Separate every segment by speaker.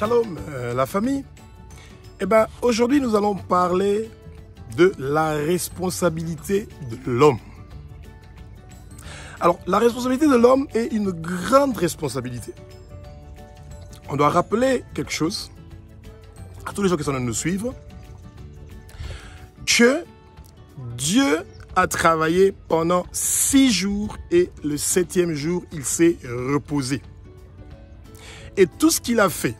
Speaker 1: Shalom, la famille. Eh bien, aujourd'hui, nous allons parler de la responsabilité de l'homme. Alors, la responsabilité de l'homme est une grande responsabilité. On doit rappeler quelque chose à tous les gens qui sont en train de nous suivre, que Dieu a travaillé pendant 6 jours et le 7e jour, il s'est reposé. Et tout ce qu'il a fait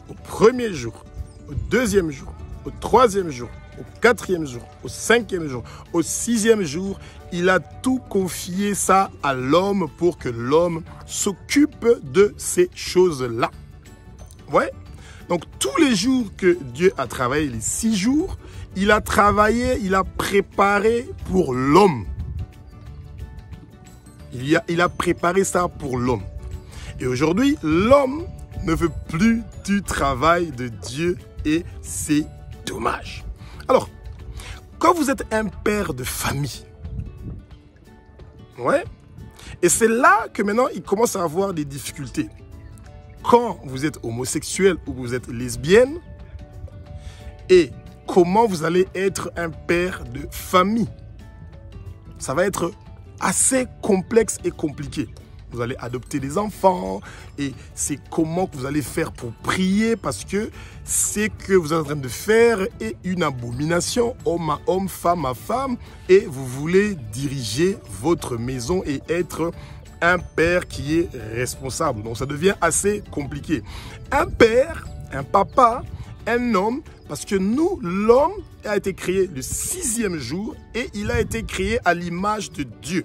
Speaker 1: au 1er jour, au 2e jour, au 3e jour, au 4e jour, au 5e jour, au 6e jour, il a tout confié ça à l'homme pour que l'homme s'occupe de ces choses-là. Ouais. Donc tous les jours que Dieu a travaillé, les 6 jours, il a travaillé, il a préparé pour l'homme. Il a préparé ça pour l'homme. Et aujourd'hui, l'homme ne veut plus du travail de Dieu et c'est dommage. Alors, quand vous êtes un père de famille, ouais, et c'est là que maintenant il commence à avoir des difficultés. Quand vous êtes homosexuel ou vous êtes lesbienne, et comment vous allez être un père de famille, ça va être assez complexe et compliqué. Vous allez adopter des enfants et c'est comment que vous allez faire pour prier parce que ce que vous êtes en train de faire est une abomination, homme à homme, femme à femme, et vous voulez diriger votre maison et être un père qui est responsable. Donc ça devient assez compliqué. Un père, un papa, un homme, parce que nous, l'homme a été créé le 6e jour et il a été créé à l'image de Dieu.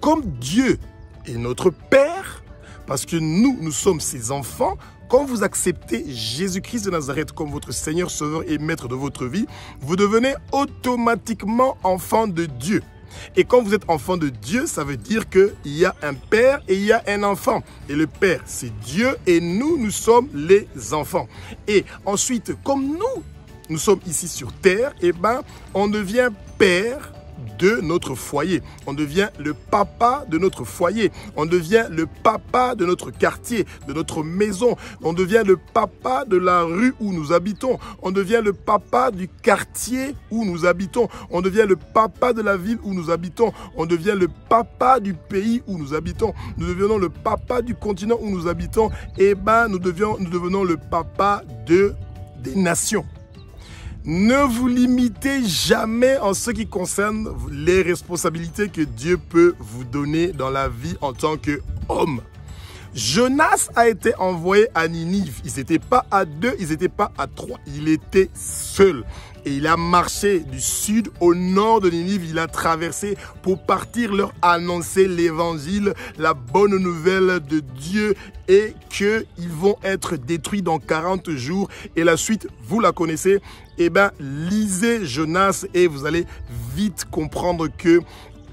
Speaker 1: Comme Dieu est notre Père, parce que nous sommes ses enfants, quand vous acceptez Jésus-Christ de Nazareth comme votre Seigneur, Sauveur et Maître de votre vie, vous devenez automatiquement enfant de Dieu. Et quand vous êtes enfant de Dieu, ça veut dire qu'il y a un père et il y a un enfant. Et le père, c'est Dieu et nous sommes les enfants. Et ensuite, comme nous sommes ici sur terre, eh ben, on devient père de notre foyer. On devient le papa de notre foyer. On devient le papa de notre quartier, de notre maison. On devient le papa de la rue où nous habitons. On devient le papa du quartier où nous habitons. On devient le papa de la ville où nous habitons. On devient le papa du pays où nous habitons. Nous devenons le papa du continent où nous habitons. Et ben, nous devenons le papa des nations. Ne vous limitez jamais en ce qui concerne les responsabilités que Dieu peut vous donner dans la vie en tant qu'homme. Jonas a été envoyé à Ninive. Ils n'étaient pas à 2, ils n'étaient pas à 3. Il était seul. Et il a marché du sud au nord de Ninive. Il a traversé pour partir leur annoncer l'évangile, la bonne nouvelle de Dieu et qu'ils vont être détruits dans 40 jours. Et la suite, vous la connaissez. Eh bien, lisez Jonas et vous allez vite comprendre que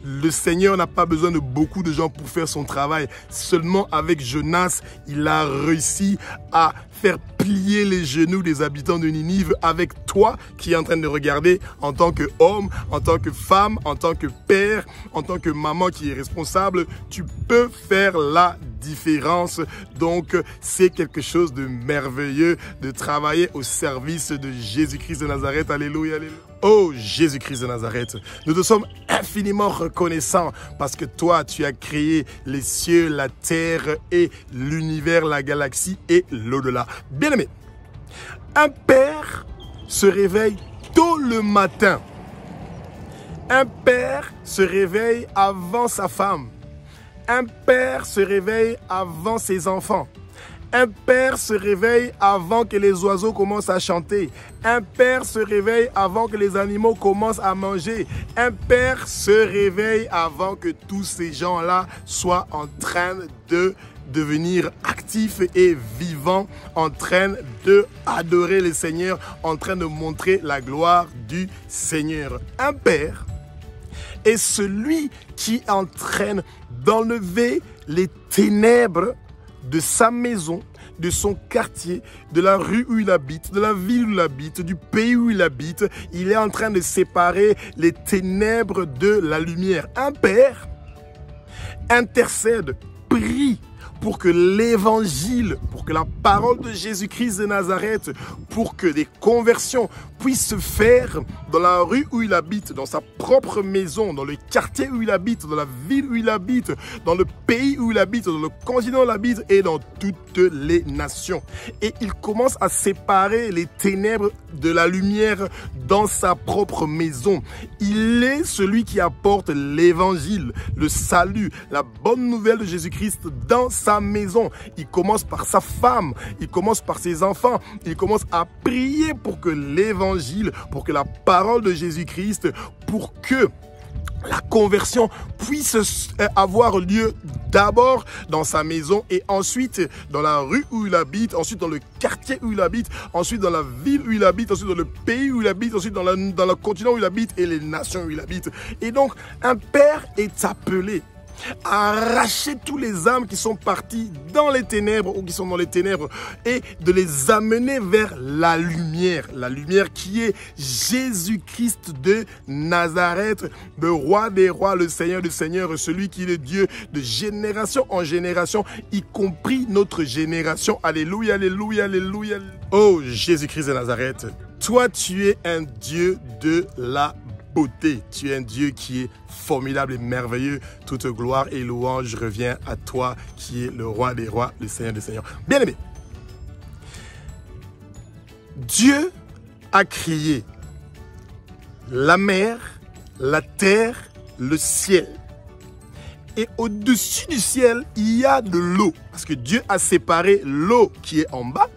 Speaker 1: le Seigneur n'a pas besoin de beaucoup de gens pour faire son travail. Seulement avec Jonas, il a réussi à faire plier les genoux des habitants de Ninive avec toi qui es en train de regarder en tant qu'homme, en tant que femme, en tant que père, en tant que maman qui est responsable. Tu peux faire la différence. Donc, c'est quelque chose de merveilleux de travailler au service de Jésus-Christ de Nazareth. Alléluia, alléluia. Oh Jésus-Christ de Nazareth, nous te sommes infiniment reconnaissants parce que toi, tu as créé les cieux, la terre et l'univers, la galaxie et l'au-delà. Bien-aimé, un père se réveille tôt le matin. Un père se réveille avant sa femme. Un père se réveille avant ses enfants. Un père se réveille avant que les oiseaux commencent à chanter. Un père se réveille avant que les animaux commencent à manger. Un père se réveille avant que tous ces gens-là soient en train de devenir actifs et vivants, en train d'adorer le Seigneur, en train de montrer la gloire du Seigneur. Un père est celui qui entraîne d'enlever les ténèbres de sa maison, de son quartier, de la rue où il habite, de la ville où il habite, du pays où il habite. Il est en train de séparer les ténèbres de la lumière. Un père intercède, prie pour que l'évangile, pour que la parole de Jésus-Christ de Nazareth, pour que des conversions puissent se faire dans la rue où il habite, dans sa propre maison, dans le quartier où il habite, dans la ville où il habite, dans le pays où il habite, dans le continent où il habite et dans toutes les nations. Et il commence à séparer les ténèbres de la lumière dans sa propre maison. Il est celui qui apporte l'évangile, le salut, la bonne nouvelle de Jésus-Christ dans sa maison. Il commence par sa femme, il commence par ses enfants, il commence à prier pour que l'évangile, pour que la parole de Jésus-Christ, pour que la conversion puisse avoir lieu d'abord dans sa maison et ensuite dans la rue où il habite, ensuite dans le quartier où il habite, ensuite dans la ville où il habite, ensuite dans le pays où il habite, ensuite dans le continent où il habite et les nations où il habite. Et donc, un père est appelé à arracher tous les âmes qui sont partis dans les ténèbres ou qui sont dans les ténèbres et de les amener vers la lumière qui est Jésus-Christ de Nazareth, le roi des rois, le Seigneur des seigneurs, celui qui est le Dieu de génération en génération, y compris notre génération. Alléluia, alléluia, alléluia. Oh Jésus-Christ de Nazareth, toi tu es un Dieu de la beauté. Tu es un Dieu qui est formidable et merveilleux. Toute gloire et louange revient à toi qui es le roi des rois, le Seigneur des seigneurs. Bien-aimé, Dieu a créé la mer, la terre, le ciel. Et au-dessus du ciel, il y a de l'eau. Parce que Dieu a séparé l'eau qui est en bas.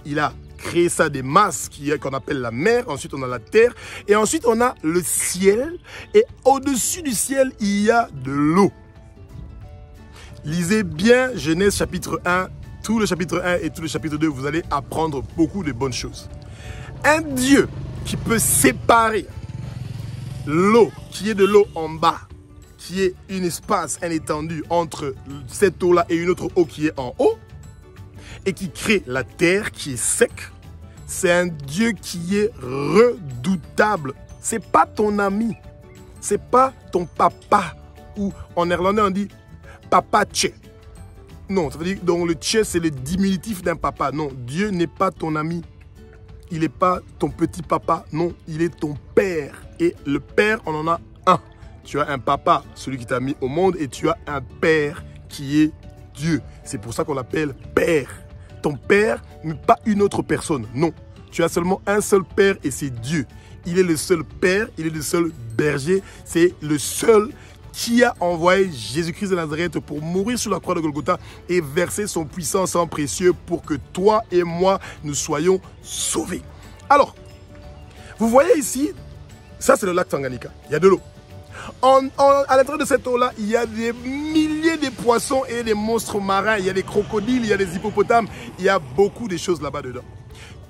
Speaker 1: Il a créé ça des masses qu'on appelle la mer, ensuite on a la terre, et ensuite on a le ciel, et au-dessus du ciel, il y a de l'eau. Lisez bien Genèse chapitre 1, tout le chapitre 1 et tout le chapitre 2, vous allez apprendre beaucoup de bonnes choses. Un Dieu qui peut séparer l'eau, qui est de l'eau en bas, qui est un espace, un étendue entre cette eau-là et une autre eau qui est en haut, et qui crée la terre qui est sec. C'est un Dieu qui est redoutable. C'est pas ton ami. C'est pas ton papa. Ou en néerlandais on dit papa tche. Non, ça veut dire donc le tche c'est le diminutif d'un papa. Non, Dieu n'est pas ton ami. Il n'est pas ton petit papa. Non, il est ton père. Et le père, on en a un. Tu as un papa, celui qui t'a mis au monde, et tu as un père qui est Dieu. C'est pour ça qu'on l'appelle père. Ton père n'est pas une autre personne, non. Tu as seulement un seul père et c'est Dieu. Il est le seul père, il est le seul berger, c'est le seul qui a envoyé Jésus-Christ de Nazareth pour mourir sur la croix de Golgotha et verser son puissant sang précieux pour que toi et moi, nous soyons sauvés. Alors, vous voyez ici, ça c'est le lac Tanganyika, il y a de l'eau. À l'intérieur de cette eau-là, il y a des milliers de poissons et des monstres marins. Il y a des crocodiles, il y a des hippopotames. Il y a beaucoup de choses là-bas dedans.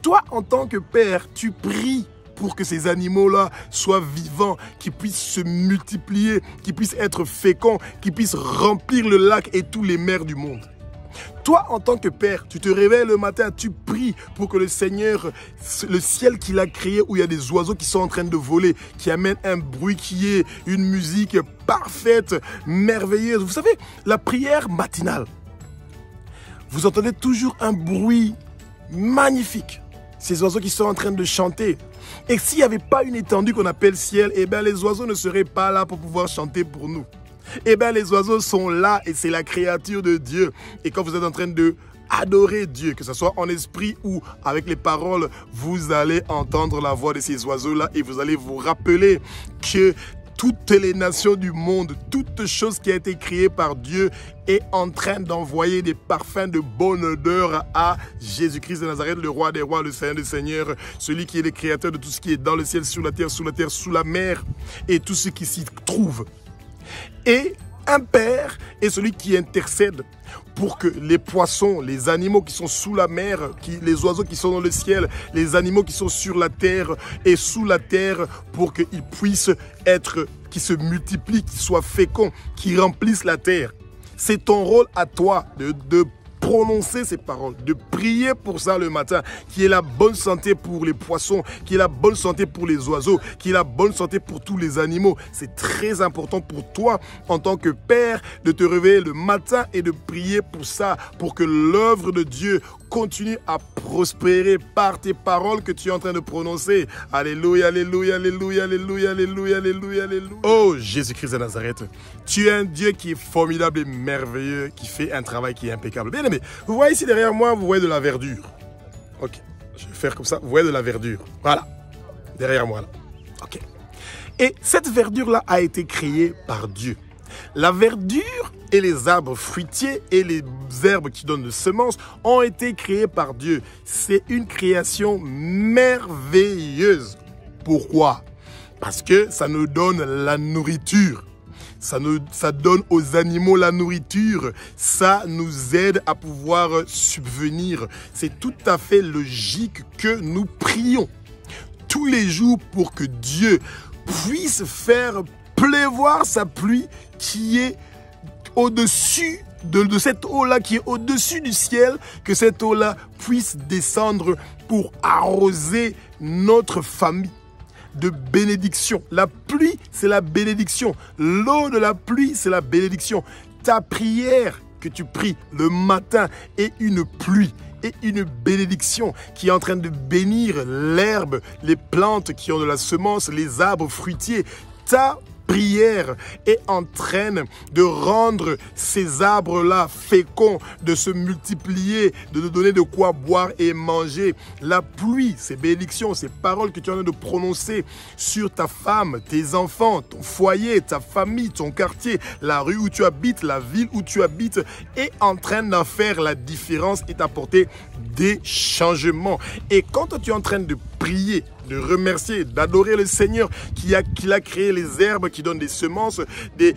Speaker 1: Toi, en tant que père, tu pries pour que ces animaux-là soient vivants, qu'ils puissent se multiplier, qu'ils puissent être féconds, qu'ils puissent remplir le lac et tous les mers du monde. Toi, en tant que père, tu te réveilles le matin, tu pries pour que le Seigneur, le ciel qu'il a créé, où il y a des oiseaux qui sont en train de voler, qui amènent un bruit qui est une musique parfaite, merveilleuse. Vous savez, la prière matinale, vous entendez toujours un bruit magnifique. Ces oiseaux qui sont en train de chanter. Et s'il n'y avait pas une étendue qu'on appelle ciel, eh bien les oiseaux ne seraient pas là pour pouvoir chanter pour nous. Eh bien, les oiseaux sont là et c'est la créature de Dieu. Et quand vous êtes en train de adorer Dieu, que ce soit en esprit ou avec les paroles, vous allez entendre la voix de ces oiseaux-là et vous allez vous rappeler que toutes les nations du monde, toute chose qui a été créée par Dieu est en train d'envoyer des parfums de bonne odeur à Jésus-Christ de Nazareth, le roi des rois, le Seigneur des seigneurs, celui qui est le créateur de tout ce qui est dans le ciel, sous la terre, sous la mer et tout ce qui s'y trouve. Et un père est celui qui intercède pour que les poissons, les animaux qui sont sous la mer, les oiseaux qui sont dans le ciel, les animaux qui sont sur la terre et sous la terre, pour qu'ils puissent être, qu'ils se multiplient, qu'ils soient féconds, qu'ils remplissent la terre. C'est ton rôle à toi de prononcer ces paroles, de prier pour ça le matin, qu'il y ait la bonne santé pour les poissons, qu'il y ait la bonne santé pour les oiseaux, qu'il y ait la bonne santé pour tous les animaux. C'est très important pour toi, en tant que père, de te réveiller le matin et de prier pour ça, pour que l'œuvre de Dieu continue à prospérer par tes paroles que tu es en train de prononcer. Alléluia, alléluia, alléluia, alléluia, alléluia, alléluia, alléluia. Oh, Jésus-Christ de Nazareth, tu es un Dieu qui est formidable et merveilleux, qui fait un travail qui est impeccable. Bien aimé, vous voyez ici derrière moi, vous voyez de la verdure. Ok, je vais faire comme ça, vous voyez de la verdure. Voilà, derrière moi là. Ok. Et cette verdure-là a été créée par Dieu. La verdure et les arbres fruitiers et les herbes qui donnent de semences ont été créés par Dieu. C'est une création merveilleuse. Pourquoi? Parce que ça nous donne la nourriture. Ça donne aux animaux la nourriture. Ça nous aide à pouvoir subvenir. C'est tout à fait logique que nous prions tous les jours pour que Dieu puisse faire pleuvoir sa pluie qui est au-dessus de cette eau-là, qui est au-dessus du ciel, que cette eau-là puisse descendre pour arroser notre famille de bénédiction. La pluie, c'est la bénédiction. L'eau de la pluie, c'est la bénédiction. Ta prière que tu pries le matin est une pluie et une bénédiction qui est en train de bénir l'herbe, les plantes qui ont de la semence, les arbres fruitiers. Ta prière est en train de rendre ces arbres-là féconds, de se multiplier, de nous donner de quoi boire et manger. La pluie, ces bénédictions, ces paroles que tu es en train de prononcer sur ta femme, tes enfants, ton foyer, ta famille, ton quartier, la rue où tu habites, la ville où tu habites, est en train d'en faire la différence et d'apporter des changements. Et quand tu es en train de prier, de remercier, d'adorer le Seigneur qui a créé les herbes qui donnent des semences, des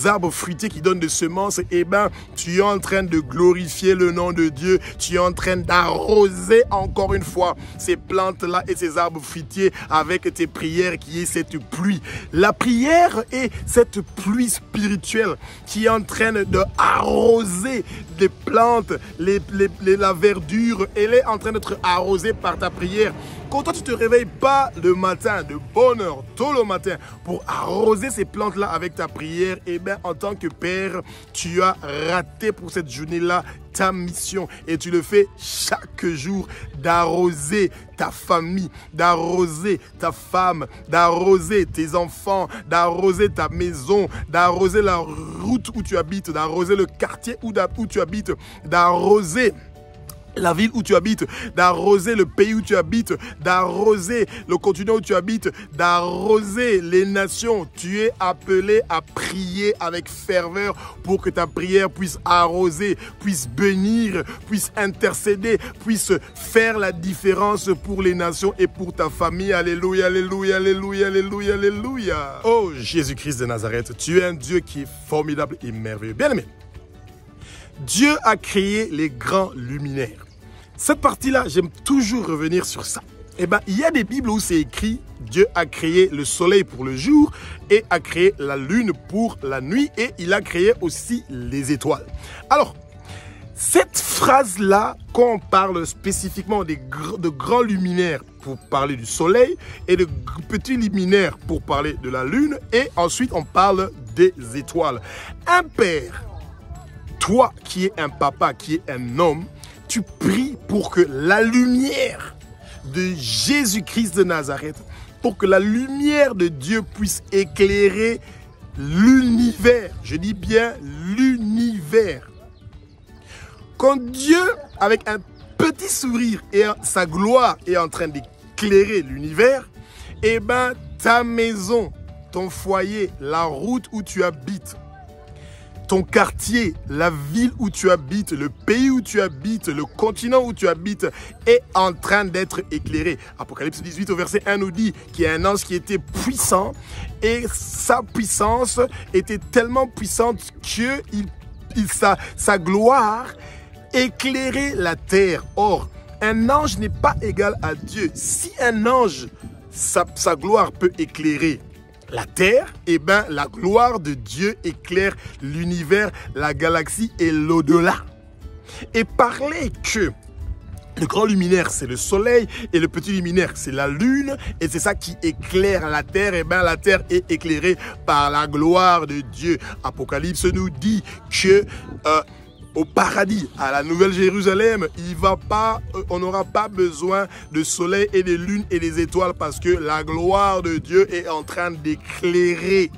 Speaker 1: arbres fruitiers qui donnent des semences, eh bien, tu es en train de glorifier le nom de Dieu. Tu es en train d'arroser encore une fois ces plantes-là et ces arbres fruitiers avec tes prières qui est cette pluie. La prière est cette pluie spirituelle qui est en train d'arroser les plantes, la verdure. Elle est en train d'être arrosée par ta prière. Quand toi, tu ne te réveilles pas le matin, de bonne heure, tôt le matin, pour arroser ces plantes-là avec ta prière, eh bien, en tant que père, tu as raté pour cette journée-là ta mission. Et tu le fais chaque jour, d'arroser ta famille, d'arroser ta femme, d'arroser tes enfants, d'arroser ta maison, d'arroser la route où tu habites, d'arroser le quartier où tu habites, d'arroser la ville où tu habites, d'arroser le pays où tu habites, d'arroser le continent où tu habites, d'arroser les nations. Tu es appelé à prier avec ferveur pour que ta prière puisse arroser, puisse bénir, puisse intercéder, puisse faire la différence pour les nations et pour ta famille. Alléluia, alléluia, alléluia, alléluia, alléluia. Oh Jésus-Christ de Nazareth, tu es un Dieu qui est formidable et merveilleux. Bien aimé, Dieu a créé les grands luminaires. Cette partie-là, j'aime toujours revenir sur ça. Eh bien, il y a des Bibles où c'est écrit « Dieu a créé le soleil pour le jour et a créé la lune pour la nuit et il a créé aussi les étoiles. » Alors, cette phrase-là, quand on parle spécifiquement de grands luminaires pour parler du soleil et de petits luminaires pour parler de la lune, et ensuite on parle des étoiles. Un père, toi qui es un papa, qui es un homme, tu pries pour que la lumière de Jésus-Christ de Nazareth, pour que la lumière de Dieu puisse éclairer l'univers. Je dis bien l'univers. Quand Dieu, avec un petit sourire et sa gloire est en train d'éclairer l'univers, eh bien, ta maison, ton foyer, la route où tu habites, ton quartier, la ville où tu habites, le pays où tu habites, le continent où tu habites est en train d'être éclairé. Apocalypse 18 au verset 1 nous dit qu'il y a un ange qui était puissant et sa puissance était tellement puissante que sa gloire éclairait la terre. Or, un ange n'est pas égal à Dieu. Si un ange, sa gloire peut éclairer la terre, eh bien, la gloire de Dieu éclaire l'univers, la galaxie et l'au-delà. et parlait que le grand luminaire, c'est le soleil, et le petit luminaire, c'est la lune, et c'est ça qui éclaire la terre. Et bien, la terre est éclairée par la gloire de Dieu. Apocalypse nous dit que au paradis, à la Nouvelle Jérusalem, on n'aura pas besoin de soleil et de lune et des étoiles, parce que la gloire de Dieu est en train d'éclairer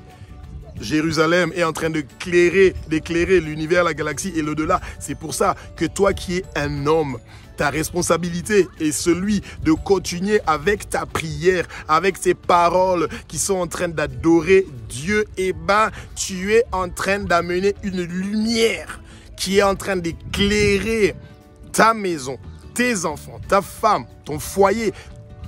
Speaker 1: Jérusalem, est en train d'éclairer l'univers, la galaxie et l'au-delà. C'est pour ça que toi qui es un homme, ta responsabilité est celui de continuer avec ta prière, avec tes paroles qui sont en train d'adorer Dieu. Et ben, tu es en train d'amener une lumière qui est en train d'éclairer ta maison, tes enfants, ta femme, ton foyer,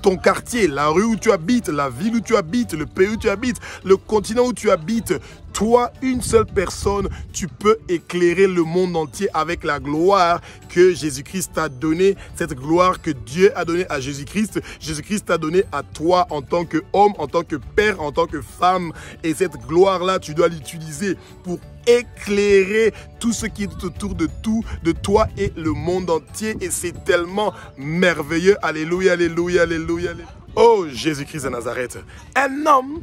Speaker 1: ton quartier, la rue où tu habites, la ville où tu habites, le pays où tu habites, le continent où tu habites. Toi, une seule personne, tu peux éclairer le monde entier avec la gloire que Jésus-Christ t'a donnée, cette gloire que Dieu a donnée à Jésus-Christ. Jésus-Christ t'a donnée à toi en tant qu'homme, en tant que père, en tant que femme. Et cette gloire-là, tu dois l'utiliser pour éclairer tout ce qui est autour de toi et le monde entier. Et c'est tellement merveilleux. Alléluia, alléluia, alléluia, alléluia. Oh, Jésus-Christ de Nazareth, un homme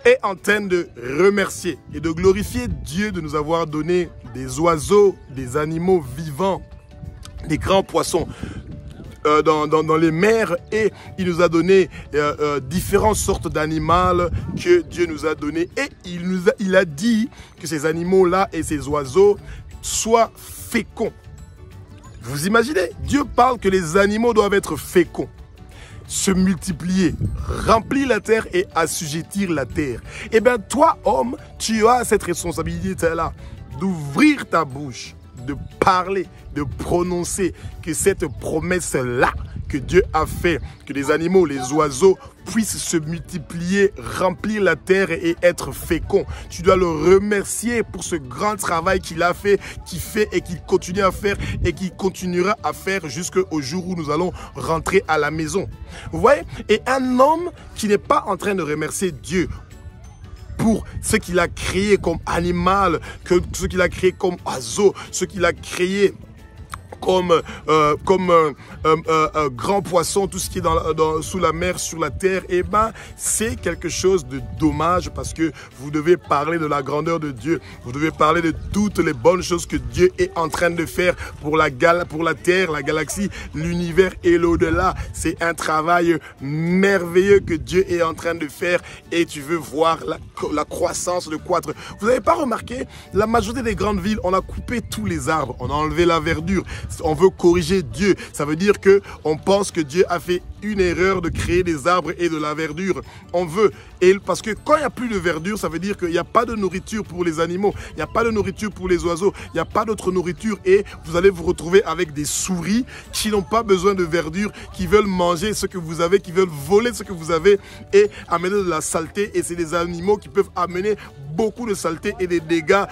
Speaker 1: est en train de remercier et de glorifier Dieu de nous avoir donné des oiseaux, des animaux vivants, des grands poissons dans les mers, et il nous a donné différentes sortes d'animaux que Dieu nous a donné, et il a dit que ces animaux-là et ces oiseaux soient féconds. Vous imaginez? Dieu parle que les animaux doivent être féconds, se multiplier, remplir la terre et assujettir la terre. Eh bien, toi, homme, tu as cette responsabilité-là d'ouvrir ta bouche, de parler, de prononcer que cette promesse-là que Dieu a fait, que les animaux, les oiseaux puissent se multiplier, remplir la terre et être féconds. Tu dois le remercier pour ce grand travail qu'il a fait, qu'il fait et qu'il continue à faire et qu'il continuera à faire jusqu'au jour où nous allons rentrer à la maison. Vous voyez? Et un homme qui n'est pas en train de remercier Dieu pour ce qu'il a créé comme animal, ce qu'il a créé comme oiseau, ce qu'il a créé comme grand poisson, tout ce qui est sous la mer, sur la terre, et ben c'est quelque chose de dommage, parce que vous devez parler de la grandeur de Dieu, vous devez parler de toutes les bonnes choses que Dieu est en train de faire pour la terre, la galaxie, l'univers et l'au-delà. C'est un travail merveilleux que Dieu est en train de faire, et tu veux voir la croissance, le croître. Vous n'avez pas remarqué, la majorité des grandes villes, on a coupé tous les arbres, on a enlevé la verdure. On veut corriger Dieu. Ça veut dire que on pense que Dieu a fait une erreur de créer des arbres et de la verdure. On veut. Et parce que quand il n'y a plus de verdure, ça veut dire qu'il n'y a pas de nourriture pour les animaux. Il n'y a pas de nourriture pour les oiseaux. Il n'y a pas d'autre nourriture. Et vous allez vous retrouver avec des souris qui n'ont pas besoin de verdure, qui veulent manger ce que vous avez, qui veulent voler ce que vous avez et amener de la saleté. Et c'est des animaux qui peuvent amener beaucoup de saleté et des dégâts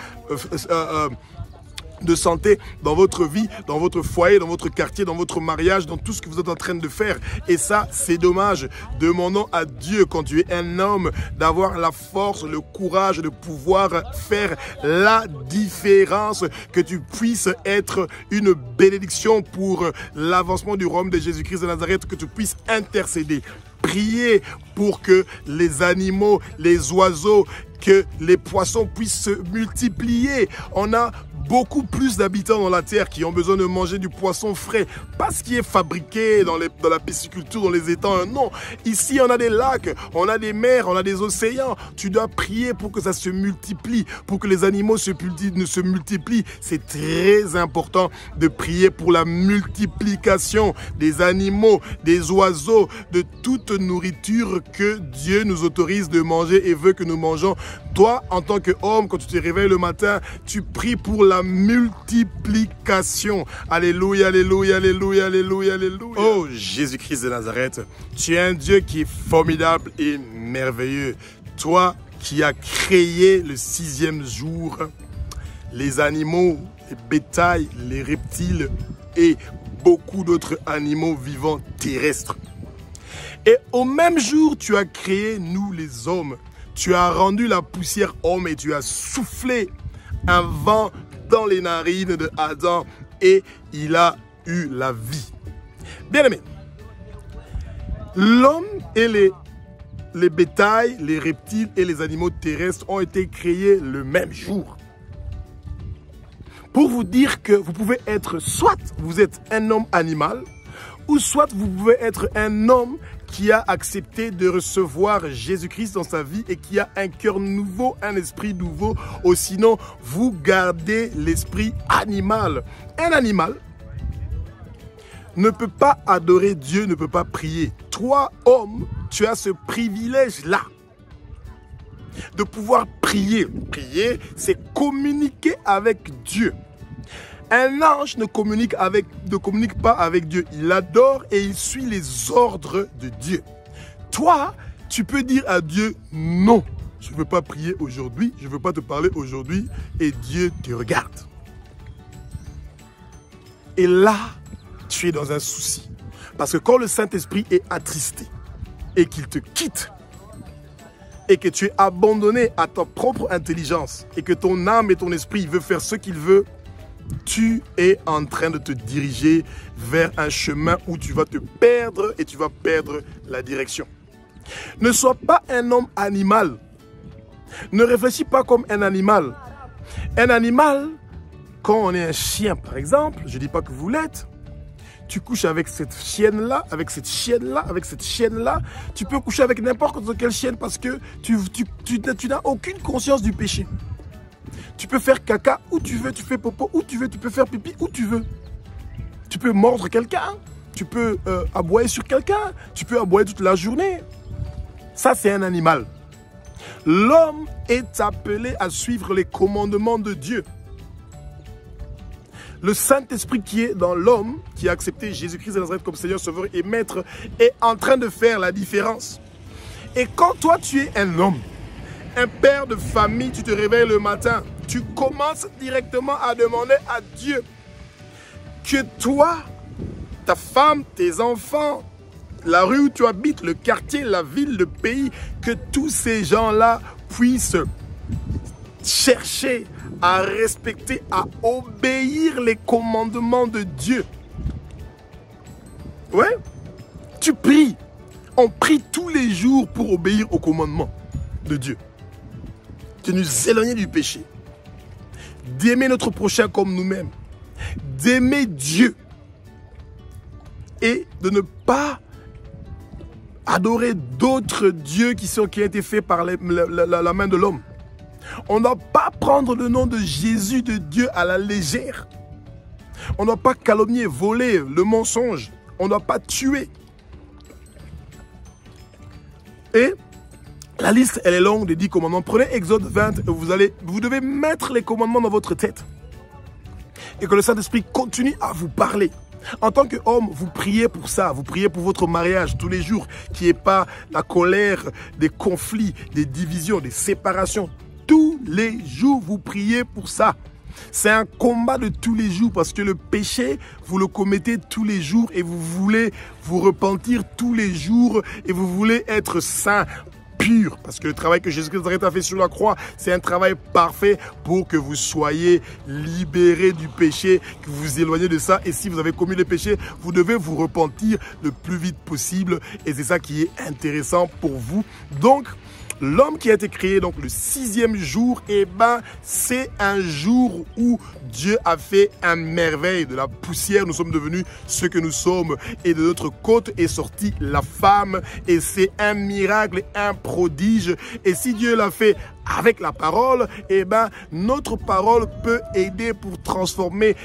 Speaker 1: de santé dans votre vie, dans votre foyer, dans votre quartier, dans votre mariage, dans tout ce que vous êtes en train de faire. Et ça, c'est dommage. Demandons à Dieu, quand tu es un homme, d'avoir la force, le courage de pouvoir faire la différence, que tu puisses être une bénédiction pour l'avancement du royaume de Jésus-Christ de Nazareth, que tu puisses intercéder, prier pour que les animaux, les oiseaux, que les poissons puissent se multiplier. On a beaucoup plus d'habitants dans la terre qui ont besoin de manger du poisson frais, pas ce qui est fabriqué dans la pisciculture, dans les étangs. Non, ici on a des lacs, on a des mers, on a des océans. Tu dois prier pour que ça se multiplie, pour que les animaux se multiplient. C'est très important de prier pour la multiplication des animaux, des oiseaux, de toute nourriture que Dieu nous autorise de manger et veut que nous mangeons. Toi, en tant qu'homme, quand tu te réveilles le matin, tu pries pour la multiplication. Alléluia, alléluia, alléluia, alléluia, alléluia. Oh, Jésus-Christ de Nazareth, tu es un Dieu qui est formidable et merveilleux. Toi qui as créé le 6e jour, les animaux, les bétails, les reptiles et beaucoup d'autres animaux vivants terrestres. Et au même jour, tu as créé nous les hommes. Tu as rendu la poussière homme et tu as soufflé un vent dans les narines de Adam et il a eu la vie. Bien aimé, l'homme et les bétails, les reptiles et les animaux terrestres ont été créés le même jour. Pour vous dire que vous pouvez être, soit vous êtes un homme animal, ou soit vous pouvez être un homme qui a accepté de recevoir Jésus-Christ dans sa vie et qui a un cœur nouveau, un esprit nouveau, ou sinon vous gardez l'esprit animal. Un animal ne peut pas adorer Dieu, ne peut pas prier. Toi, homme, tu as ce privilège-là de pouvoir prier. Prier, c'est communiquer avec Dieu. Un ange ne communique pas avec Dieu. Il adore et il suit les ordres de Dieu. Toi, tu peux dire à Dieu, non, je ne veux pas prier aujourd'hui, je ne veux pas te parler aujourd'hui, et Dieu te regarde. Et là, tu es dans un souci. Parce que quand le Saint-Esprit est attristé et qu'il te quitte, et que tu es abandonné à ta propre intelligence, et que ton âme et ton esprit veulent faire ce qu'il veut, tu es en train de te diriger vers un chemin où tu vas te perdre et tu vas perdre la direction. Ne sois pas un homme animal. Ne réfléchis pas comme un animal. Un animal, quand on est un chien par exemple, je ne dis pas que vous l'êtes, tu couches avec cette chienne-là, avec cette chienne-là, avec cette chienne-là. Tu peux coucher avec n'importe quelle chienne parce que tu n'as aucune conscience du péché. Tu peux faire caca où tu veux, tu fais popo où tu veux, tu peux faire pipi où tu veux. Tu peux mordre quelqu'un, tu peux aboyer sur quelqu'un, tu peux aboyer toute la journée. Ça, c'est un animal. L'homme est appelé à suivre les commandements de Dieu. Le Saint-Esprit qui est dans l'homme, qui a accepté Jésus-Christ de Nazareth comme Seigneur, Sauveur et Maître, est en train de faire la différence. Et quand toi, tu es un homme, un père de famille, tu te réveilles le matin, tu commences directement à demander à Dieu que toi, ta femme, tes enfants, la rue où tu habites, le quartier, la ville, le pays, que tous ces gens-là puissent chercher à respecter, à obéir les commandements de Dieu. Ouais, tu pries. On prie tous les jours pour obéir aux commandements de Dieu. De nous éloigner du péché. D'aimer notre prochain comme nous-mêmes. D'aimer Dieu. Et de ne pas adorer d'autres dieux qui ont été faits par la main de l'homme. On ne doit pas prendre le nom de Jésus, de Dieu, à la légère. On ne doit pas calomnier, voler, le mensonge. On ne doit pas tuer. Et la liste, elle est longue des 10 commandements. Prenez Exode 20 et vous devez mettre les commandements dans votre tête. Et que le Saint-Esprit continue à vous parler. En tant qu'homme, vous priez pour ça. Vous priez pour votre mariage tous les jours. Qu'il n'y ait pas la colère, des conflits, des divisions, des séparations. Tous les jours, vous priez pour ça. C'est un combat de tous les jours parce que le péché, vous le commettez tous les jours et vous voulez vous repentir tous les jours et vous voulez être saint, pur. Parce que le travail que Jésus-Christ a fait sur la croix, c'est un travail parfait pour que vous soyez libérés du péché, que vous vous éloignez de ça. Et si vous avez commis le péché, vous devez vous repentir le plus vite possible. Et c'est ça qui est intéressant pour vous. Donc, l'homme qui a été créé donc le 6e jour, eh ben, c'est un jour où Dieu a fait un merveille. De la poussière, nous sommes devenus ce que nous sommes. Et de notre côte est sortie la femme. Et c'est un miracle, un prodige. Et si Dieu l'a fait avec la parole, eh ben, notre parole peut aider pour transformer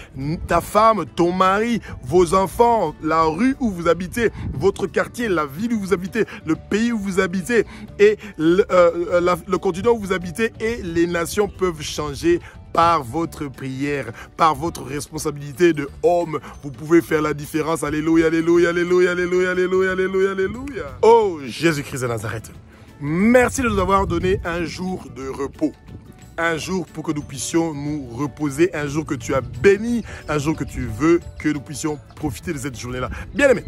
Speaker 1: ta femme, ton mari, vos enfants, la rue où vous habitez, votre quartier, la ville où vous habitez, le pays où vous habitez et le continent où vous habitez, et les nations peuvent changer par votre prière, par votre responsabilité de homme. Vous pouvez faire la différence. Alléluia, alléluia, alléluia, alléluia, alléluia, alléluia, alléluia. Oh, Jésus-Christ de Nazareth. Merci de nous avoir donné un jour de repos. Un jour pour que nous puissions nous reposer. Un jour que tu as béni. Un jour que tu veux que nous puissions profiter de cette journée-là. Bien aimé,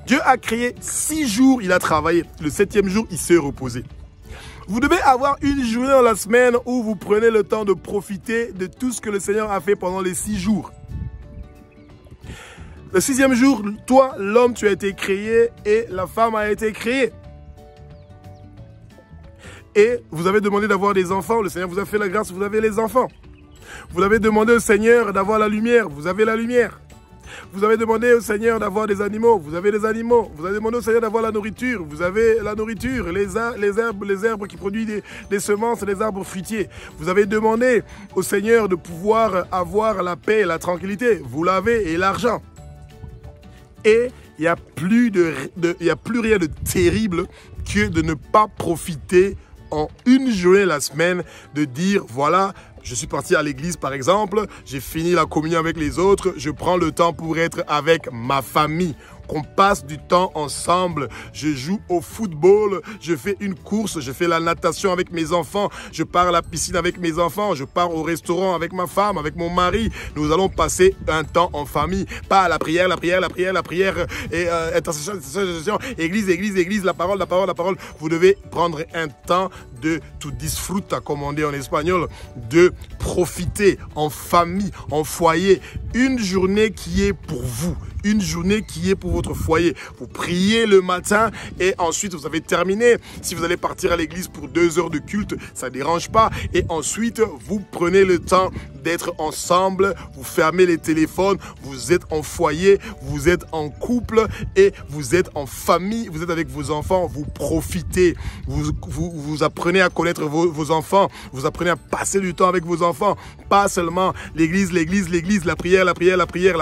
Speaker 1: Dieu a créé 6 jours, il a travaillé. Le 7e jour, il s'est reposé. Vous devez avoir une journée dans la semaine où vous prenez le temps de profiter de tout ce que le Seigneur a fait pendant les 6 jours. Le 6e jour, toi, l'homme, tu as été créé et la femme a été créée. Et vous avez demandé d'avoir des enfants. Le Seigneur vous a fait la grâce, vous avez les enfants. Vous avez demandé au Seigneur d'avoir la lumière, vous avez la lumière. Vous avez demandé au Seigneur d'avoir des animaux, vous avez des animaux. Vous avez demandé au Seigneur d'avoir la nourriture, vous avez la nourriture. Les herbes qui produisent des semences, les arbres fruitiers. Vous avez demandé au Seigneur de pouvoir avoir la paix et la tranquillité, vous l'avez, et l'argent. Et il n'y a plus rien de terrible que de ne pas profiter en une journée la semaine, de dire voilà, je suis parti à l'église par exemple, j'ai fini la communion avec les autres, je prends le temps pour être avec ma famille. Qu'on passe du temps ensemble, je joue au football, je fais une course, je fais la natation avec mes enfants, je pars à la piscine avec mes enfants, je pars au restaurant avec ma femme, avec mon mari. Nous allons passer un temps en famille, pas à la prière, et intercession, église, la parole. Vous devez prendre un temps de to disfruta, comme on dit en espagnol, de profiter en famille, en foyer, une journée qui est pour vous. Une journée qui est pour votre foyer. Vous priez le matin et ensuite vous avez terminé. Si vous allez partir à l'église pour 2 heures de culte, ça ne dérange pas. Et ensuite, vous prenez le temps d'être ensemble, vous fermez les téléphones, vous êtes en foyer, vous êtes en couple et vous êtes en famille, vous êtes avec vos enfants, vous profitez, vous apprenez à connaître vos enfants, vous apprenez à passer du temps avec vos enfants, pas seulement l'église, la prière, la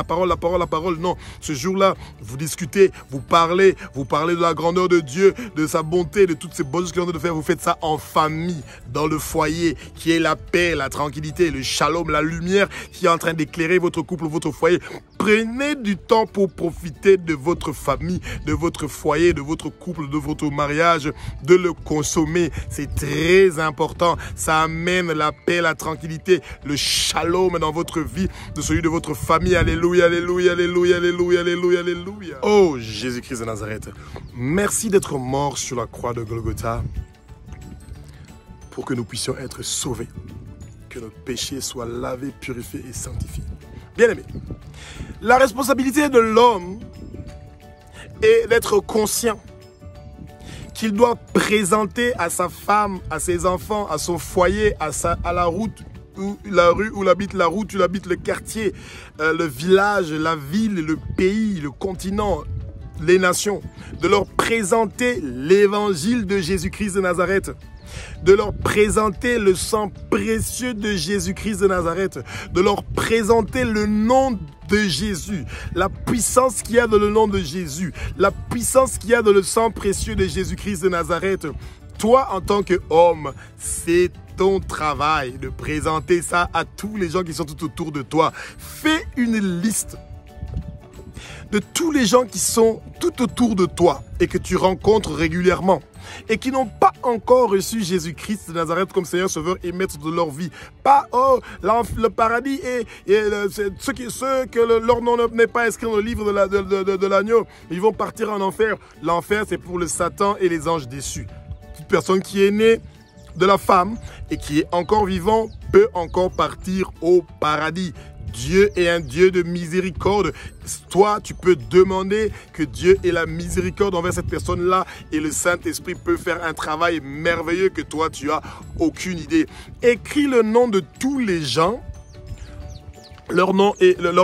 Speaker 1: parole, non. Ce jour-là, vous discutez, vous parlez de la grandeur de Dieu, de sa bonté, de toutes ces bonnes choses qu'il est en train de faire. Vous faites ça en famille, dans le foyer, qui est la paix, la tranquillité, le shalom, la lumière qui est en train d'éclairer votre couple, votre foyer. Prenez du temps pour profiter de votre famille, de votre foyer, de votre couple, de votre mariage, de le consommer. C'est très important. Ça amène la paix, la tranquillité, le shalom dans votre vie, de celui de votre famille. Alléluia, alléluia, alléluia, alléluia, alléluia, alléluia. Oh, Jésus-Christ de Nazareth, merci d'être mort sur la croix de Golgotha pour que nous puissions être sauvés, que nos péchés soient lavés, purifiés et sanctifiés. Bien-aimés, la responsabilité de l'homme est d'être conscient qu'il doit présenter à sa femme, à ses enfants, à son foyer, à la route, la rue où il habite, la route où il habite, le quartier, le village, la ville, le pays, le continent, les nations, de leur présenter l'évangile de Jésus-Christ de Nazareth, de leur présenter le sang précieux de Jésus-Christ de Nazareth, de leur présenter le nom de Jésus, la puissance qu'il y a dans le nom de Jésus, la puissance qu'il y a dans le sang précieux de Jésus-Christ de Nazareth. Toi, en tant qu'homme, c'est ton travail de présenter ça à tous les gens qui sont tout autour de toi. Fais une liste de tous les gens qui sont tout autour de toi et que tu rencontres régulièrement et qui n'ont pas encore reçu Jésus-Christ de Nazareth comme Seigneur, Sauveur et Maître de leur vie. Pas, oh, le paradis et ceux que leur nom n'est pas inscrit dans le livre de l'agneau, ils vont partir en enfer. L'enfer, c'est pour le Satan et les anges déçus. Toute personne qui est née de la femme et qui est encore vivant peut encore partir au paradis. Dieu est un Dieu de miséricorde. Toi, tu peux demander que Dieu ait la miséricorde envers cette personne-là et le Saint-Esprit peut faire un travail merveilleux que toi, tu n'as aucune idée. Écris le nom de tous les gens, leur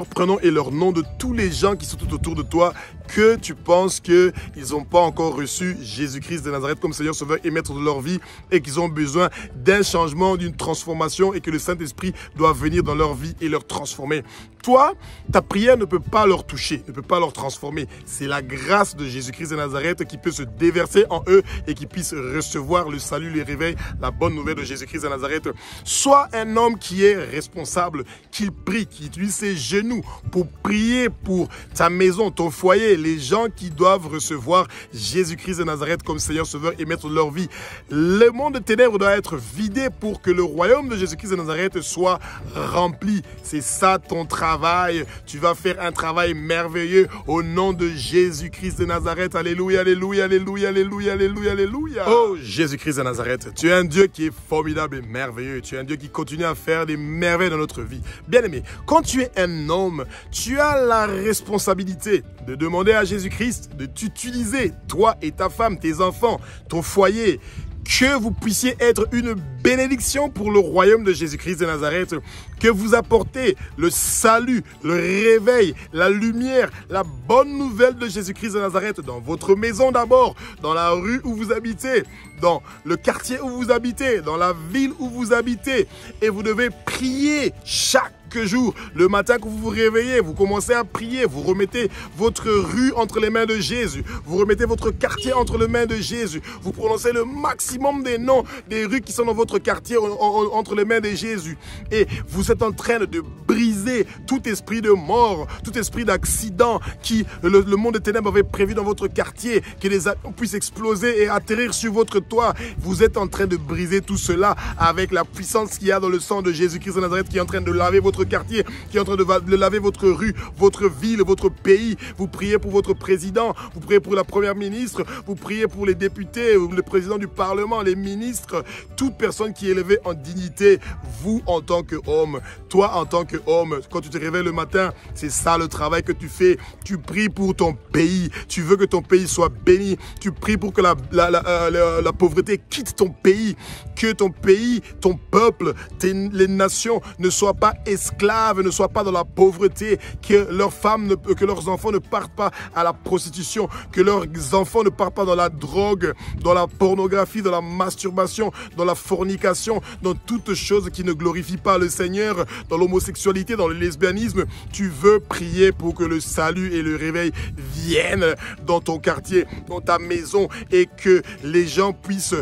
Speaker 1: prénom et leur nom de tous les gens qui sont tout autour de toi que tu penses qu'ils n'ont pas encore reçu Jésus-Christ de Nazareth comme Seigneur, Sauveur et Maître de leur vie et qu'ils ont besoin d'un changement, d'une transformation et que le Saint-Esprit doit venir dans leur vie et leur transformer. Toi, ta prière ne peut pas leur toucher, ne peut pas leur transformer. C'est la grâce de Jésus-Christ de Nazareth qui peut se déverser en eux et qui puisse recevoir le salut, le réveil, la bonne nouvelle de Jésus-Christ de Nazareth. Sois un homme qui est responsable, qu'il prie, qui utilise ses genoux pour prier pour ta maison, ton foyer, vider, les gens qui doivent recevoir Jésus-Christ de Nazareth comme Seigneur, Sauveur et Maître de leur vie. Le monde de ténèbres doit être vidé pour que le royaume de Jésus-Christ de Nazareth soit rempli. C'est ça ton travail. Tu vas faire un travail merveilleux au nom de Jésus-Christ de Nazareth. Alléluia, alléluia, alléluia, alléluia, alléluia, alléluia. Oh Jésus-Christ de Nazareth, tu es un Dieu qui est formidable et merveilleux. Tu es un Dieu qui continue à faire des merveilles dans notre vie. Bien-aimé, quand tu es un homme, tu as la responsabilité de demander à Jésus-Christ de t'utiliser, toi et ta femme, tes enfants, ton foyer, que vous puissiez être une bénédiction pour le royaume de Jésus-Christ de Nazareth, que vous apportez le salut, le réveil, la lumière, la bonne nouvelle de Jésus-Christ de Nazareth dans votre maison d'abord, dans la rue où vous habitez, dans le quartier où vous habitez, dans la ville où vous habitez. Et vous devez prier chaque jour. Le matin que vous vous réveillez, vous commencez à prier, vous remettez votre rue entre les mains de Jésus, vous remettez votre quartier entre les mains de Jésus, vous prononcez le maximum des noms des rues qui sont dans votre quartier entre les mains de Jésus. Et vous êtes en train de briser tout esprit de mort, tout esprit d'accident qui le monde des ténèbres avait prévu dans votre quartier, que les avions puissent exploser et atterrir sur votre toit. Vous êtes en train de briser tout cela avec la puissance qu'il y a dans le sang de Jésus-Christ de Nazareth qui est en train de laver votre quartier, qui est en train de laver votre rue, votre ville, votre pays. Vous priez pour votre président, vous priez pour la première ministre, vous priez pour les députés, le président du Parlement, les ministres, toute personne qui est élevée en dignité. Vous en tant qu'homme, toi en tant qu'homme, quand tu te réveilles le matin, c'est ça le travail que tu fais. Tu pries pour ton pays, tu veux que ton pays soit béni, tu pries pour que la pauvreté quitte ton pays, que ton pays, ton peuple, les nations ne soient pas esclaves, ne soient pas dans la pauvreté, que leurs femmes, que leurs enfants ne partent pas à la prostitution, que leurs enfants ne partent pas dans la drogue, dans la pornographie, dans la masturbation, dans la fornication, dans toutes choses qui ne glorifient pas le Seigneur, dans l'homosexualité, dans le lesbianisme. Tu veux prier pour que le salut et le réveil viennent dans ton quartier, dans ta maison, et que les gens puissent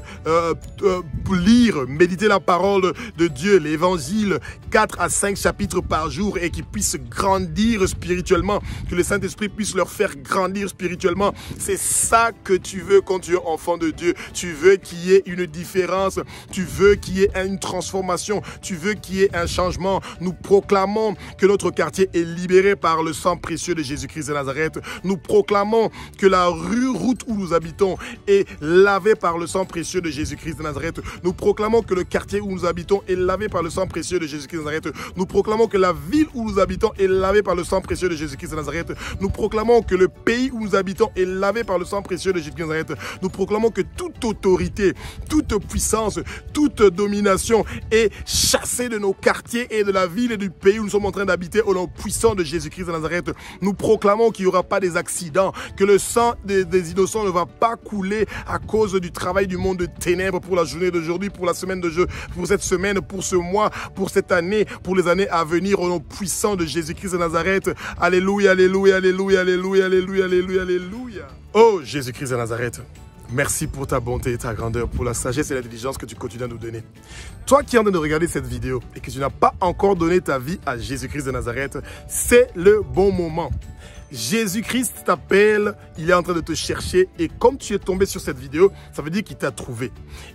Speaker 1: lire, méditer la parole de Dieu, l'évangile, 4 à 5 chapitres par jour, et qu'ils puissent grandir spirituellement, que le Saint-Esprit puisse leur faire grandir spirituellement. C'est ça que tu veux quand tu es enfant de Dieu. Tu veux qu'il y ait une différence, tu veux qu'il y ait une transformation, tu veux qu'il y ait un changement. Nous proclamons que notre quartier est libéré par le sang précieux de Jésus-Christ de Nazareth. Nous proclamons que la route où nous habitons est lavée par le sang précieux de Jésus-Christ de Nazareth. Nous proclamons que le quartier où nous habitons est lavé par le sang précieux de Jésus-Christ de Nazareth. Nous proclamons que la ville où nous habitons est lavée par le sang précieux de Jésus-Christ de Nazareth. Nous proclamons que le pays où nous habitons est lavé par le sang précieux de Jésus-Christ de Nazareth. Nous proclamons que toute autorité, toute puissance, toute domination est chassée de nos quartiers et de la ville et du pays où nous sommes en train d'habiter au nom puissant de Jésus-Christ de Nazareth. Nous proclamons qu'il n'y aura pas des accidents, que le sang des innocents ne va pas couler à cause du travail du monde de ténèbres pour la journée d'aujourd'hui, pour la semaine de jeu, pour cette semaine, pour ce mois, pour cette année, pour les années à venir au nom puissant de Jésus-Christ de Nazareth. Alléluia, alléluia, alléluia, alléluia, alléluia, alléluia, alléluia. Oh Jésus-Christ de Nazareth, merci pour ta bonté et ta grandeur, pour la sagesse et l'intelligence que tu continues à nous donner. Toi qui es en train de regarder cette vidéo et que tu n'as pas encore donné ta vie à Jésus-Christ de Nazareth, c'est le bon moment. Jésus-Christ t'appelle, il est en train de te chercher, et comme tu es tombé sur cette vidéo, ça veut dire qu'il t'a trouvé.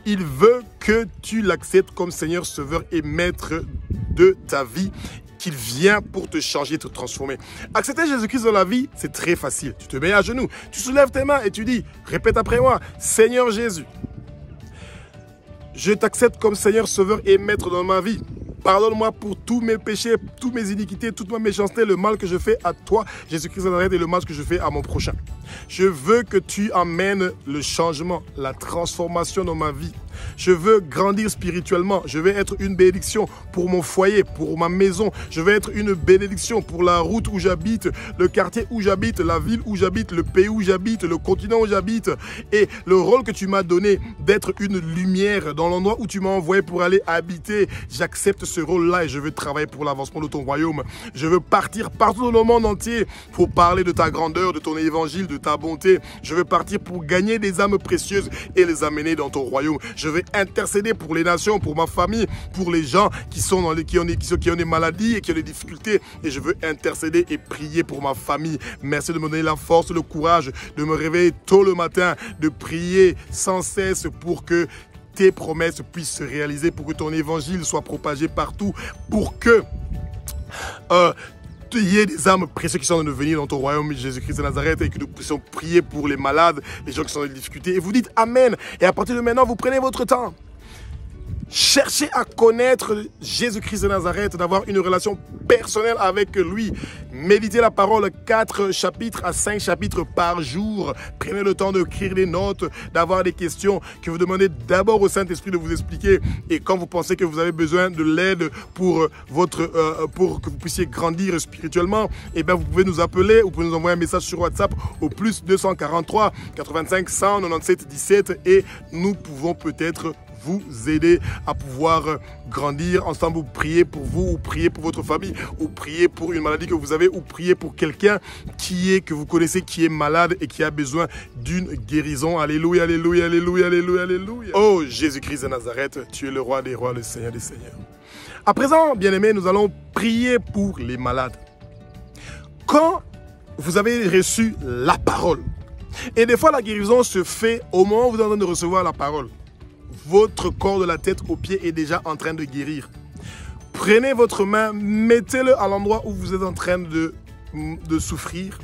Speaker 1: Il veut que tu l'acceptes comme Seigneur, Sauveur et Maître de ta vie, qu'il vient pour te changer, te transformer. Accepter Jésus-Christ dans la vie, c'est très facile. Tu te mets à genoux, tu soulèves tes mains et tu dis, répète après moi, Seigneur Jésus, je t'accepte comme Seigneur, Sauveur et Maître dans ma vie. Pardonne-moi pour tous mes péchés, toutes mes iniquités, toute ma méchanceté, le mal que je fais à toi, Jésus-Christ de Nazareth, et le mal que je fais à mon prochain. Je veux que tu amènes le changement, la transformation dans ma vie. Je veux grandir spirituellement. Je veux être une bénédiction pour mon foyer, pour ma maison. Je veux être une bénédiction pour la route où j'habite, le quartier où j'habite, la ville où j'habite, le pays où j'habite, le continent où j'habite. Et le rôle que tu m'as donné d'être une lumière dans l'endroit où tu m'as envoyé pour aller habiter, j'accepte ce rôle-là et je veux travailler pour l'avancement de ton royaume. Je veux partir partout dans le monde entier pour parler de ta grandeur, de ton évangile, de ta bonté. Je veux partir pour gagner des âmes précieuses et les amener dans ton royaume. Je je vais intercéder pour les nations, pour ma famille, pour les gens qui ont des maladies et qui ont des difficultés. Et je veux intercéder et prier pour ma famille. Merci de me donner la force, le courage de me réveiller tôt le matin, de prier sans cesse pour que tes promesses puissent se réaliser, pour que ton évangile soit propagé partout, pour que il y ait des âmes précieuses qui sont en train de venir dans ton royaume, Jésus-Christ de Nazareth, et que nous puissions prier pour les malades, les gens qui sont dans des difficultés. Et vous dites Amen. Et à partir de maintenant, vous prenez votre temps. Cherchez à connaître Jésus-Christ de Nazareth, d'avoir une relation personnelle avec lui. Méditez la parole 4 chapitres à 5 chapitres par jour. Prenez le temps d'écrire des notes, d'avoir des questions que vous demandez d'abord au Saint-Esprit de vous expliquer. Et quand vous pensez que vous avez besoin de l'aide pour que vous puissiez grandir spirituellement, eh bien vous pouvez nous appeler, vous pouvez nous envoyer un message sur WhatsApp au plus 243 85 197 17 et nous pouvons peut-être vous aider à pouvoir grandir ensemble, ou prier pour vous, ou prier pour votre famille, ou prier pour une maladie que vous avez, ou prier pour quelqu'un que vous connaissez qui est malade et qui a besoin d'une guérison. Alléluia, alléluia, alléluia, alléluia, alléluia. Oh Jésus-Christ de Nazareth, tu es le roi des rois, le Seigneur des seigneurs. À présent, bien-aimés, nous allons prier pour les malades. Quand vous avez reçu la parole, et des fois la guérison se fait au moment où vous êtes en train de recevoir la parole, votre corps de la tête aux pieds est déjà en train de guérir. Prenez votre main, mettez-le à l'endroit où vous êtes en train de souffrir.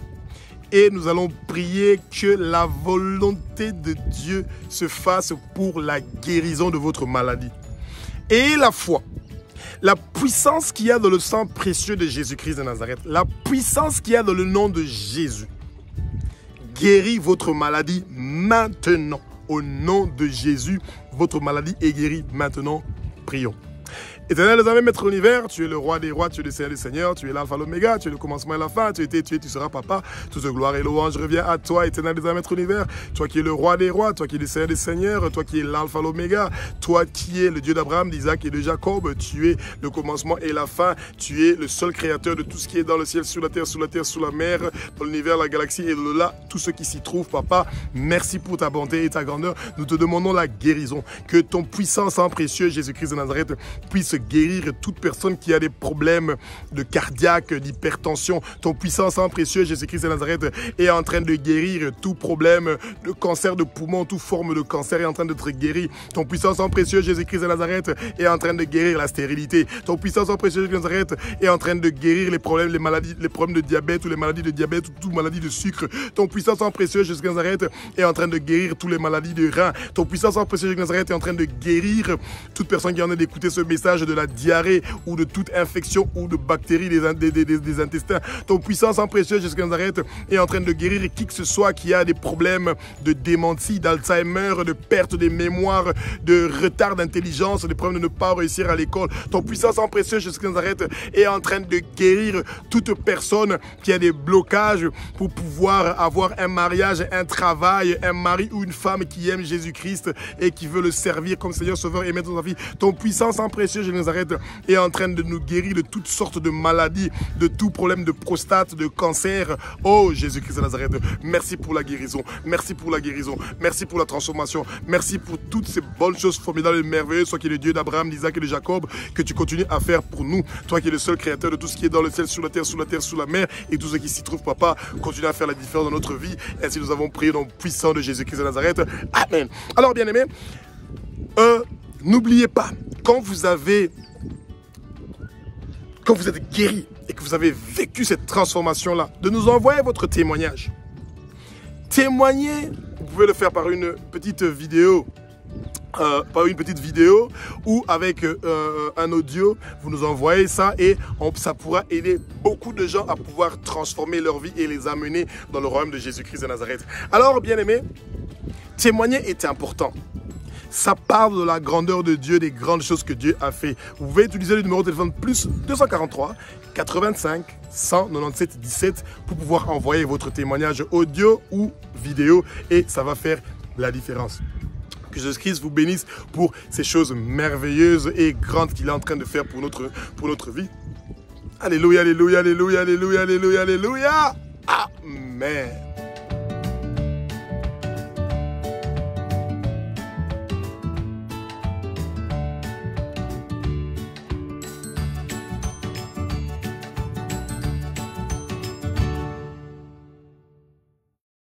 Speaker 1: Et nous allons prier que la volonté de Dieu se fasse pour la guérison de votre maladie. Et la foi, la puissance qu'il y a dans le sang précieux de Jésus-Christ de Nazareth, la puissance qu'il y a dans le nom de Jésus, guérit votre maladie maintenant. Au nom de Jésus, votre maladie est guérie maintenant. Prions. Éternel des armées, maître de l'univers, tu es le roi des rois, tu es le Seigneur des seigneurs, tu es l'alpha, l'oméga, tu es le commencement et la fin, tu étais, tu es, tu seras papa. Toute gloire et louange revient à toi, éternel des armées, maître de l'univers, toi qui es le roi des rois, toi qui es le Seigneur des seigneurs, toi qui es l'alpha, l'oméga, toi qui es le Dieu d'Abraham, d'Isaac et de Jacob, tu es le commencement et la fin, tu es le seul créateur de tout ce qui est dans le ciel, sous la terre, sous la mer, dans l'univers, la galaxie et au-delà, tout ce qui s'y trouve, papa. Merci pour ta bonté et ta grandeur. Nous te demandons la guérison, que ton puissant sang précieux, Jésus-Christ de Nazareth, puisse guérir toute personne qui a des problèmes de cardiaque, d'hypertension. Ton puissant sang précieux, Jésus-Christ de Nazareth, est en train de guérir tout problème de cancer de poumon, toute forme de cancer est en train d'être guéri. Ton puissant sang précieux, Jésus-Christ de Nazareth, est en train de guérir la stérilité. Ton puissant sang précieux, Jésus-Christ de Nazareth, est en train de guérir les problèmes, les maladies, les problèmes de diabète ou les maladies de diabète ou toute maladie de sucre. Ton puissant sang précieux, Jésus-Christ de Nazareth, est en train de guérir toutes les maladies de reins. Ton puissant sang précieux, Jésus-Christ de Nazareth, est en train de guérir toute personne qui en a d'écouter ce message de la diarrhée ou de toute infection ou de bactéries des intestins. Ton puissant sang précieux, Jésus-Christ de Nazareth, est en train de guérir qui que ce soit qui a des problèmes de démenti, d'Alzheimer, de perte des mémoires, de retard d'intelligence, des problèmes de ne pas réussir à l'école. Ton puissant sang précieux, Jésus-Christ de Nazareth, est en train de guérir toute personne qui a des blocages pour pouvoir avoir un mariage, un travail, un mari ou une femme qui aime Jésus-Christ et qui veut le servir comme Seigneur, Sauveur et Maître de sa vie. Ton puissant sang précieux, Jésus-Christ de Nazareth, est en train de nous guérir de toutes sortes de maladies, de tout problème de prostate, de cancer. Oh Jésus-Christ de Nazareth, merci pour la guérison, merci pour la guérison, merci pour la transformation, merci pour toutes ces bonnes choses formidables et merveilleuses, toi qui es le Dieu d'Abraham, d'Isaac et de Jacob, que tu continues à faire pour nous, toi qui es le seul créateur de tout ce qui est dans le ciel, sous la terre, sous la mer et tout ce qui s'y trouve, papa. Continue à faire la différence dans notre vie. Ainsi nous avons prié dans le puissant de Jésus-Christ de Nazareth. Amen. Alors bien aimés, n'oubliez pas, quand vous êtes guéri et que vous avez vécu cette transformation-là, de nous envoyer votre témoignage. Témoigner, vous pouvez le faire par une petite vidéo, ou avec un audio, vous nous envoyez ça et ça pourra aider beaucoup de gens à pouvoir transformer leur vie et les amener dans le royaume de Jésus-Christ de Nazareth. Alors, bien aimé, témoigner est important. Ça parle de la grandeur de Dieu, des grandes choses que Dieu a fait. Vous pouvez utiliser le numéro de téléphone plus 243 85 197 17 pour pouvoir envoyer votre témoignage audio ou vidéo et ça va faire la différence. Que Jésus-Christ vous bénisse pour ces choses merveilleuses et grandes qu'il est en train de faire pour notre vie. Alléluia, alléluia, alléluia, alléluia, alléluia, alléluia. Amen.